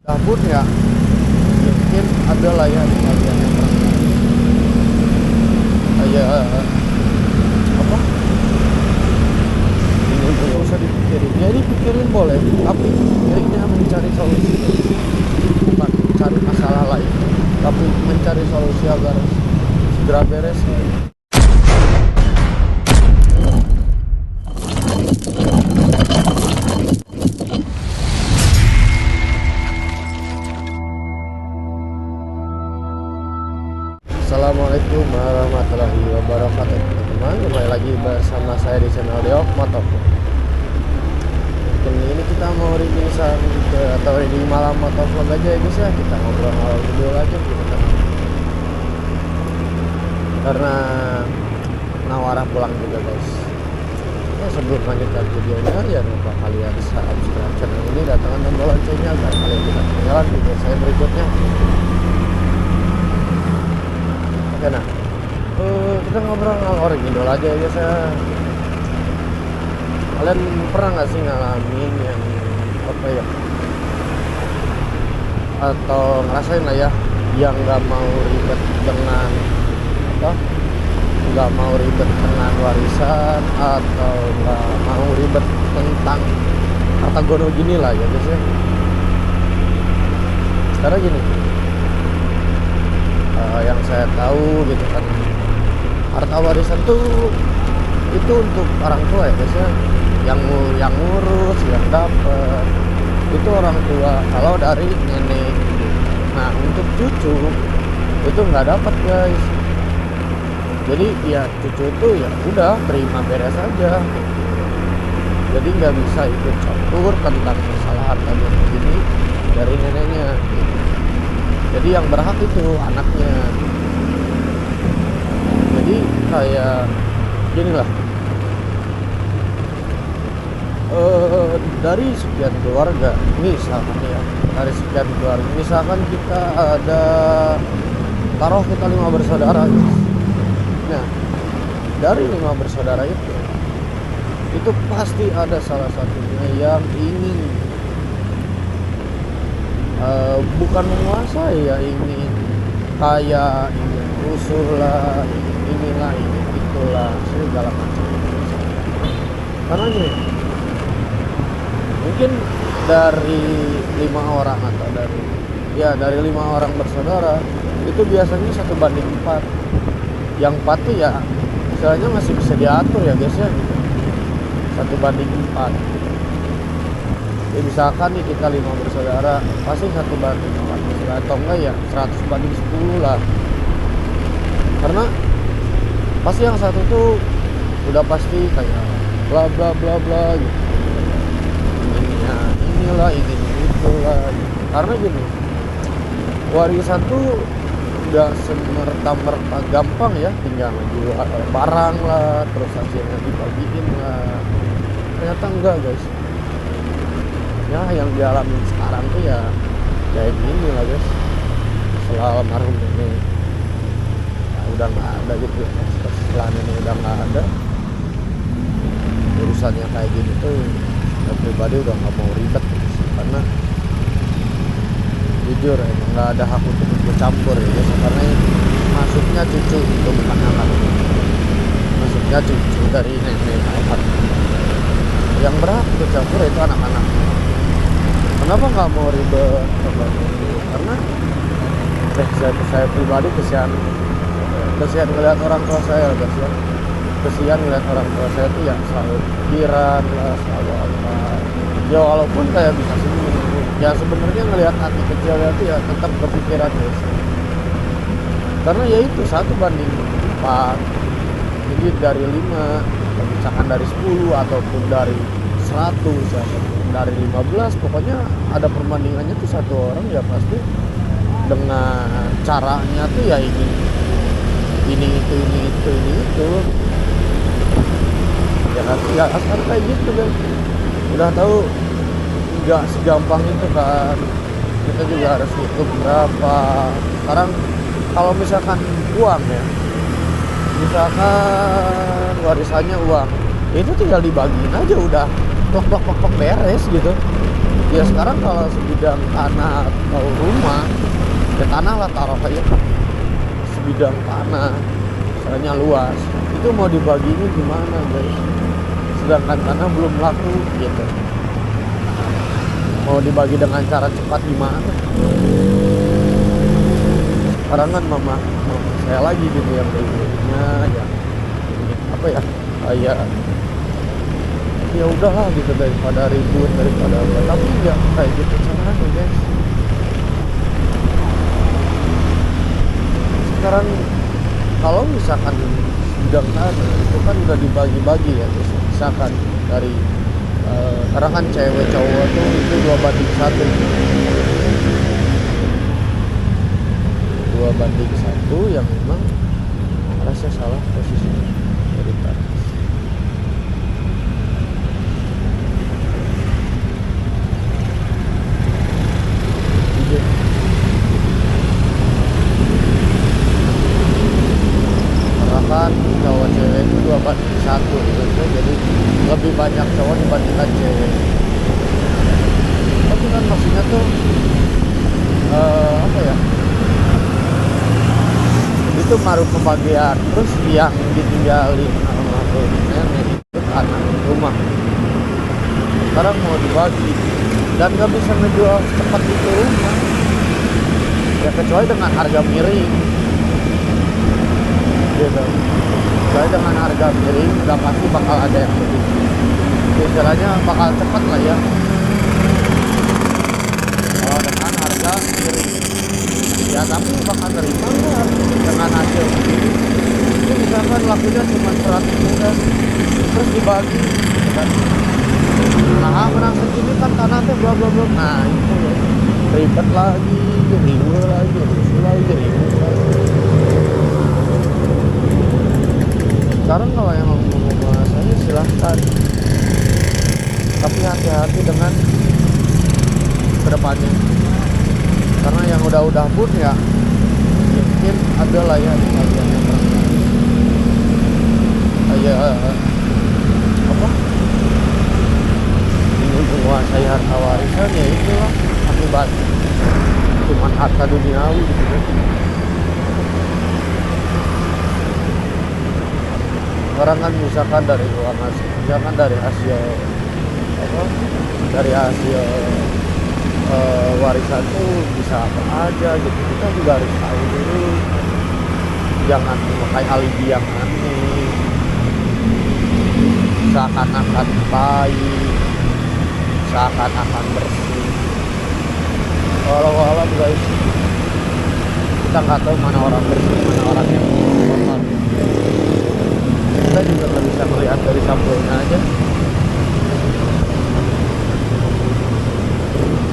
Gabut ya, mungkin ada lah ya kalian yang pernah kayak apa ini nggak usah dipikirin ya, dipikirin boleh tapi baiknya mencari solusi, bukan mencari masalah lain tapi mencari solusi agar segera beres. Assalamualaikum warahmatullahi wabarakatuh teman-teman, kembali lagi bersama saya di channel Deok Motor. Ini kita mau review atau reading malam motovlog aja ya guys ya. Kita ngobrol awal video aja gitu kan, karena nawarah pulang juga guys ya. Sebelum lanjutkan videonya ya lupa kalian subscribe channel ini, datangkan tombol loncengnya agar kalian tidak ketinggalan video saya berikutnya. Oke, nah kita ngobrol ngalor ngidol aja ya guys ya. Kalian pernah nggak sih ngalamin yang apa ya, atau ngerasain lah ya, yang nggak mau ribet dengan apa, nggak mau ribet dengan warisan, atau nggak mau ribet tentang harta gono gini lah ya guys ya. Sekarang gini, yang saya tahu gitu kan, harta warisan tuh itu untuk orang tua ya guys ya, yang ngurus, yang dapet itu orang tua kalau dari nenek. Nah untuk cucu itu nggak dapat guys, jadi ya cucu itu ya udah terima beres aja, jadi nggak bisa ikut campur tentang masalah harta begini dari neneknya. Jadi yang berhak itu anaknya. Jadi kayak gini lah, dari sekian keluarga misalkan ya, dari sekian keluarga misalkan kita ada, taruh kita 5 bersaudara guys. Nah dari 5 bersaudara itu pasti ada salah satunya yang ingin bukan menguasai ya, ingin kaya, ingin usul lah, inilah, ingin itulah, segala macam. Karena gini, mungkin dari 5 orang atau dari 5 orang bersaudara itu biasanya 1:4. Yang 4 tuh ya misalnya masih bisa diatur ya guys ya, 1:4. Ya misalkan nih kita 5 bersaudara pasti 1:4 atau enggak ya 100:10 lah. Karena pasti yang satu tuh udah pasti kayak bla bla bla bla gitu, inginnya inilah, ingin itulah gitu. Karena gini, warisan tuh udah semerta-merta gampang ya, tinggal jual barang lah terus hasilnya dibagiin lah. Ternyata enggak guys ya, yang dialami sekarang tuh ya kayak gini lah guys. Setelah almarhum ini ya, udah nggak ada gitu ya, setelah ini udah nggak ada, urusannya kayak gini tuh ya pribadi udah nggak mau ribet gitu. Karena jujur emang nggak ada hak untuk ikut campur ya guys, karena masuknya cucu itu bukan anak, masuknya cucu dari nenek almarhum. Yang berhak ikut campur itu anak-anak. Kenapa nggak mau ribet? Karena saya pribadi kesian ngeliat orang tua saya guys ya. Kesian ngeliat orang tua saya tuh ya selalu pikiran lah, selalu apa ya, walaupun kayak bisa senyum ya, sebenarnya ngeliat hati kecilnya tuh ya tetap kepikiran guys. Karena ya itu 1:4. Jadi dari 5, misalkan dari 10 ataupun dari 100 ya, dari 15, pokoknya ada perbandingannya tuh satu orang ya pasti dengan caranya tuh ya ini itu ya kan, ya asal kayak gitu kan. Udah tahu nggak segampang itu kan, kita juga harus hitung berapa. Sekarang kalau misalkan uang ya, misalkan warisannya uang, itu tinggal dibagiin aja udah plok beres gitu. Ya sekarang kalau sebidang tanah atau rumah, ya tanah lah taruh aja sebidang tanah, misalnya luas, itu mau dibaginya gimana guys? Sedangkan tanah belum laku gitu. Mau dibagi dengan cara cepat gimana? Sekarang kan mama saya lagi gitu yang ributnya ya, apa ya, kayak ya udahlah gitu, daripada ribut, daripada apa, tapi nggak kayak gitu caranya guys. Sekarang kalau misalkan bidang tanah itu kan udah dibagi-bagi ya guys. Misalkan dari karena kan cewek cowok tuh itu 2:1, 2:1 yang memang rasanya salah posisinya dari tanah. Kan cowok cewek itu 2:1 gitu, jadi lebih banyak cowok dibandingkan cewek. Tapi kan maksudnya tuh apa ya, itu baru pembagian, terus yang ditinggalin sama nenek itu anak rumah. Sekarang mau dibagi dan nggak bisa ngejual cepat itu rumah ya, kecuali dengan harga miring gitu. Saya dengan harga miring udah pasti bakal ada yang lebih, istilahnya bakal cepat lah ya. Kalau dengan harga miring ya, tapi bakal terima nggak dengan hasil begini? Itu misalkan lakunya cuma 100 muda, terus dibagi gitu kan. Nah menang segini kan tanah teh bla bla bla, nah itu ya ribet lagi, ribut lagi, rusuh lagi, ribut lagi. Sekarang kalau yang mau menguasai silahkan, tapi hati-hati dengan kedepannya, karena yang udah pun ya mungkin ada lah ya bagian yang kayak apa, menguasai harta warisan ya itulah akibat cuman harta duniawi gitu kan. Sekarang kan misalkan dari luar negeri, misalkan dari hasil apa, dari hasil warisan tuh bisa apa aja gitu, kita juga harus tahu dulu, jangan memakai alibi yang aneh, seakan-akan baik, seakan-akan bersih. Walau guys, kita nggak tahu mana orang bersih, mana orang yang kotor. Kita juga nggak bisa melihat dari sampulnya aja,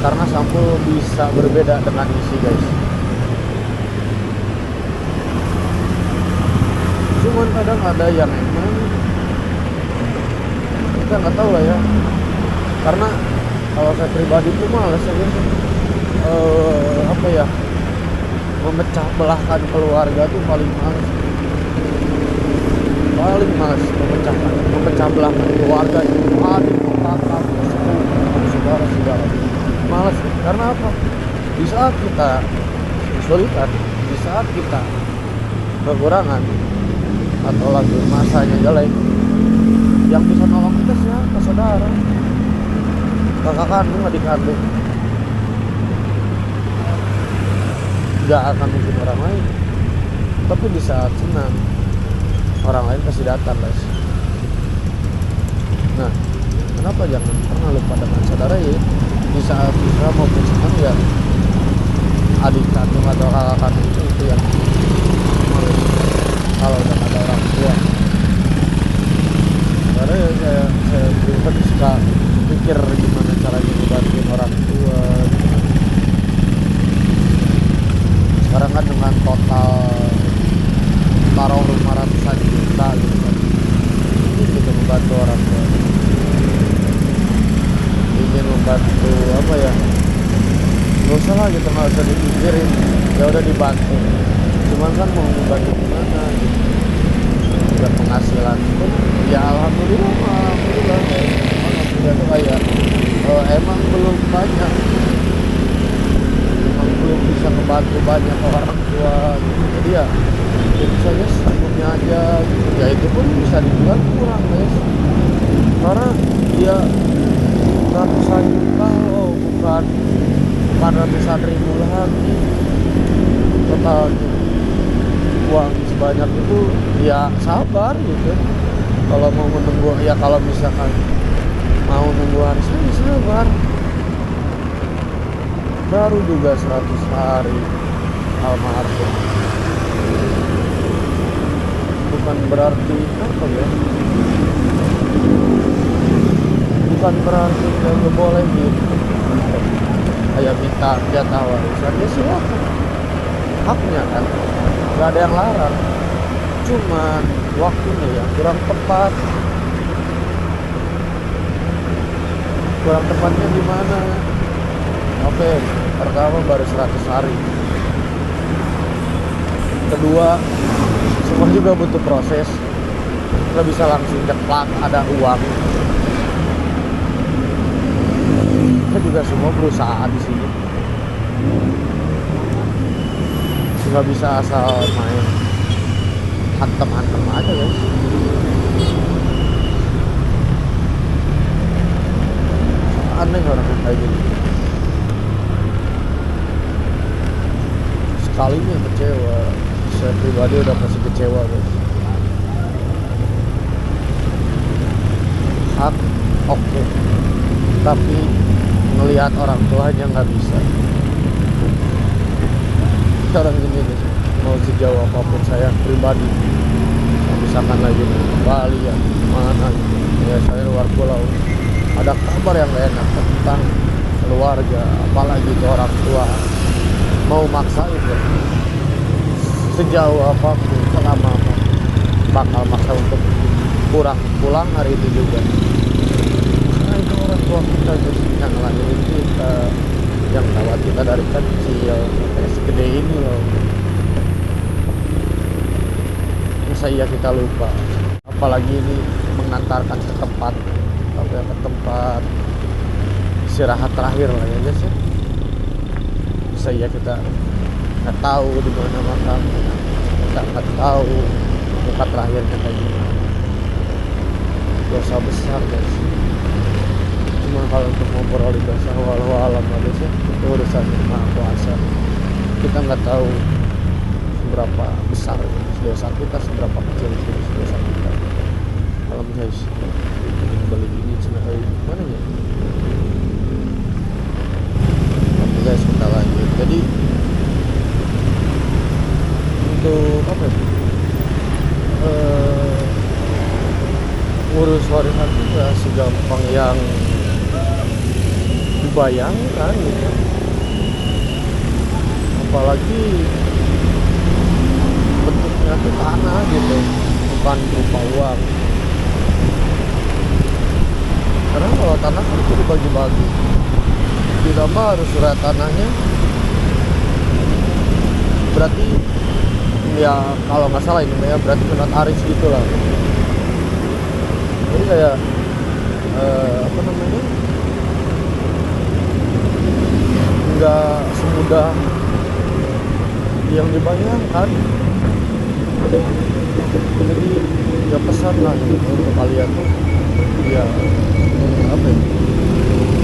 karena sampul bisa berbeda dengan isi guys. Cuman kadang ada yang emang kita nggak tahu lah ya, karena kalau saya pribadi itu males ya guys, apa ya, memecah belahkan keluarga tuh paling males. Memecah belahkan keluarga itu adik, kakak, saudara males. Karena apa? Di saat kita kesulitan, di saat kita kekurangan atau lagi masanya jelek, yang bisa nolong kita siapa? Saudara, kakak kandung, adik kandung. Gak akan mungkin orang lain. Tapi di saat senang, orang lain pasti datang guys. Nah, kenapa jangan pernah lupa dengan saudara ya? Di saat susah maupun senang ya, adik kandung atau kakak kandung itu yang kalau udah ada orang tua. Karena ya saya pribadi suka pikir gimana caranya ngebantuin orang tua. Sekarang kan dengan total taruh rumah ratusan juta gitu kan, ini kita membantu orang tua, ingin membantu apa ya, nggak usah lah gitu, nggak usah dipikirin, ya udah dibantu. Cuman kan mau membantu gimana gitu, bukan penghasilan pun ya alhamdulillah tuh kayak emang belum banyak, emang belum bisa membantu banyak orang tua gitu. Jadi ya itu saja secukupnya aja gitu. Ya itu pun bisa dibilang kurang guys, karena dia ratusan juta loh, bukan ratusan ribu lagi totalnya. Uang sebanyak itu ya sabar gitu. Kalau mau menunggu, ya kalau misalkan mau nunggu harusnya ya sabar. Baru juga 100 hari almarhum, bukan berarti apa ya, bukan berarti nggak boleh gitu kayak minta jatah warisan, ya silakan, haknya kan, nggak ada yang larang. Cuma waktunya yang kurang tepat. Kurang tepatnya di mana? Oke, pertama baru 100 hari. Kedua, semua juga butuh proses. Nggak bisa langsung ceplak ada uang. Kita juga semua berusaha di sini. Nggak bisa asal main hantem-hantem aja guys. Aneh orang yang kayak gini. Sekalinya kecewa, saya pribadi udah pasti kecewa guys. Hak oke, tapi ngelihat orang tua aja nggak bisa. Sekarang gini guys, mau sejauh apapun saya pribadi, misalkan lagi di Bali ya mana gitu, ya saya luar pulau, ada kabar yang gak enak tentang keluarga, apalagi itu orang tua, mau maksain ya, sejauh apapun, selama bakal maksa untuk pulang hari itu juga. Nah itu orang tua kita guys, yang ngelahirin kita, yang rawat kita dari kecil sampai segede ini loh. Masa iya kita lupa, apalagi ini mengantarkan ke tempat istirahat terakhir lah ya guys ya. Masa iya kita nggak tahu di mana makamnya, kita nggak tahu tempat terakhirnya kayak gimana. Dosa besar guys. Cuma kalau untuk ngobrolin dosa walau alam guys ya, itu urusan yang maha kuasa. Kita nggak tahu seberapa besar dosa kita, seberapa kecil dosa kita. Alam guys, balik ini cina mana ya? Oke guys, kita lanjut. Jadi untuk apa ya? Ngurus warisan itu segampang yang dibayangkan gitu. Apalagi bentuknya itu tanah gitu, bukan berupa uang. Karena kalau tanah kan itu dibagi-bagi, ditambah harus surat tanahnya. Berarti ya kalau nggak salah ini ya berarti notaris gitu lah. Jadi kayak apa namanya, nggak semudah yang dibayangkan. Jadi ya pesan lah gitu untuk kalian tuh ya apa ya,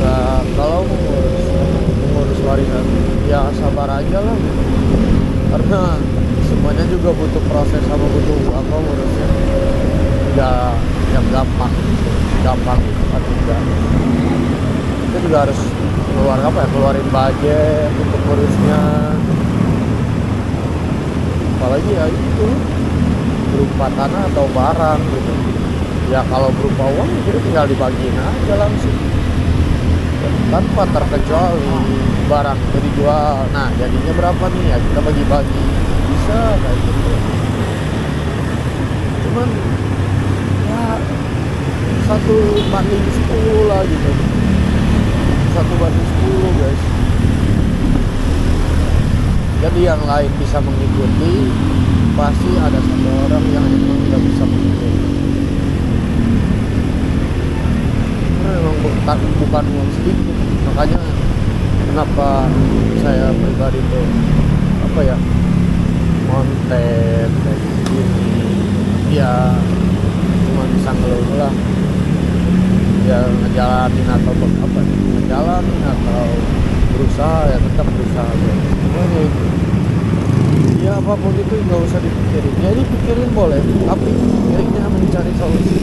ya kalau mengurus warisan ya sabar aja lah, karena semuanya juga butuh proses sama butuh uang kok ngurusnya. Nggak yang gampang gitu kan, enggak. Kita juga harus keluarin budget untuk ngurusnya. Apalagi ya itu berupa tanah atau barang gitu. Ya kalau berupa uang jadi tinggal dibagiin aja langsung tanpa terkecuali barang itu dijual. Nah jadinya berapa nih ya, kita bagi-bagi, bisa kayak gitu. Cuman ya 1:10 lah gitu, 1:10 guys. Jadi yang lain bisa mengikuti, pasti ada satu orang yang emang tidak bisa mengikuti. Karena emang bukan uang sedikit. Makanya kenapa saya pribadi tuh apa ya, konten kayak gini ya cuma bisa ngeluh lah ya, ngejalanin atau apa, ngejalanin atau berusaha ya, tetap berusaha ya. Semuanya itu ya, apapun itu nggak usah dipikirin ya, dipikirin boleh tapi pikirnya mencari solusi,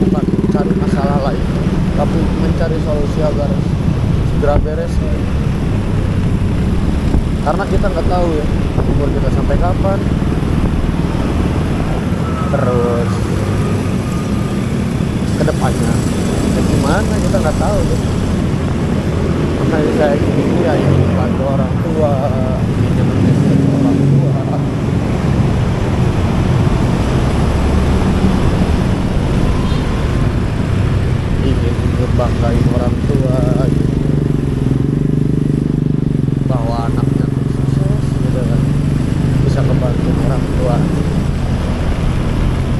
bukan mencari masalah lain tapi mencari solusi agar segera beres gitu. Karena kita nggak tahu ya umur kita sampai kapan, terus kedepannya ya gimana kita nggak tahu ya. Makanya kayak gini ya, yang bantu orang tua, ingin menjadi orang tua, ingin ngebanggain orang tua gitu, bahwa anaknya tuh sukses gitu kan, bisa ngebantu orang tua.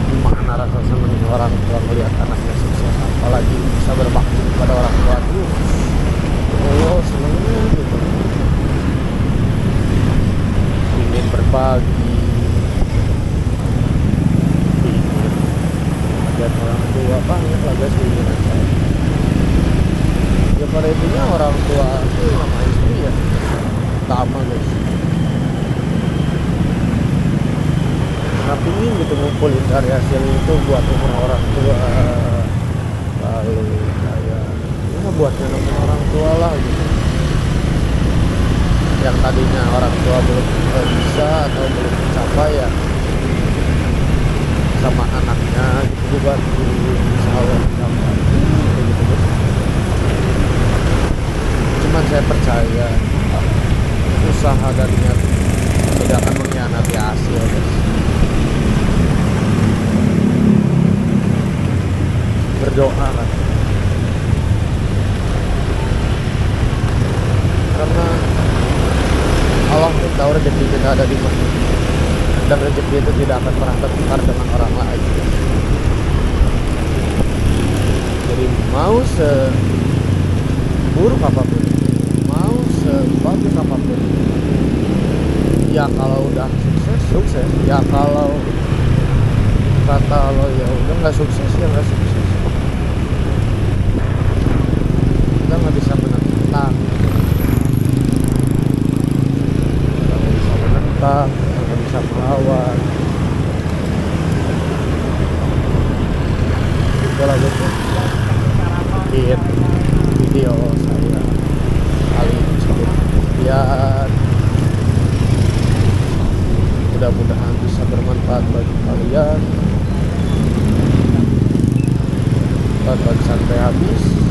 Gimana rasa seneng orang tua melihat anaknya sukses, apalagi bisa berbakti kepada orang tua tuh, oh senengnya gitu. Ingin berbagi, ingin melihat orang tua, banyak lah guys keinginan saya. Ya pada intinya orang tua itu sama istri ya sama guys. Nah pingin gitu ngumpulin dari hasil itu buat umur orang tua, lalu kayak ya buat nyenengin orang tua lah gitu. Yang tadinya orang tua belum bisa atau belum mencapai ya, sama anaknya gitu bantu, insya Allah mencapai gitu guys. Cuman saya percaya usaha dan niat tidak akan mengkhianati hasil guys. Berdoa kan, karena Allah tuh tahu rezeki kita ada di mana, dan rezeki itu tidak akan pernah tertukar dengan orang lain. Jadi mau seburuk apapun, mau sebagus apapun, ya kalau udah sukses sukses, ya kalau kata lo ya udah nggak sukses ya nggak sukses. Kita nggak bisa menentang, nggak bisa melawan. Itulah gitu bikin video saya kali ini sedikit sekian. Mudah-mudahan bisa bermanfaat bagi kalian. Tonton sampai habis.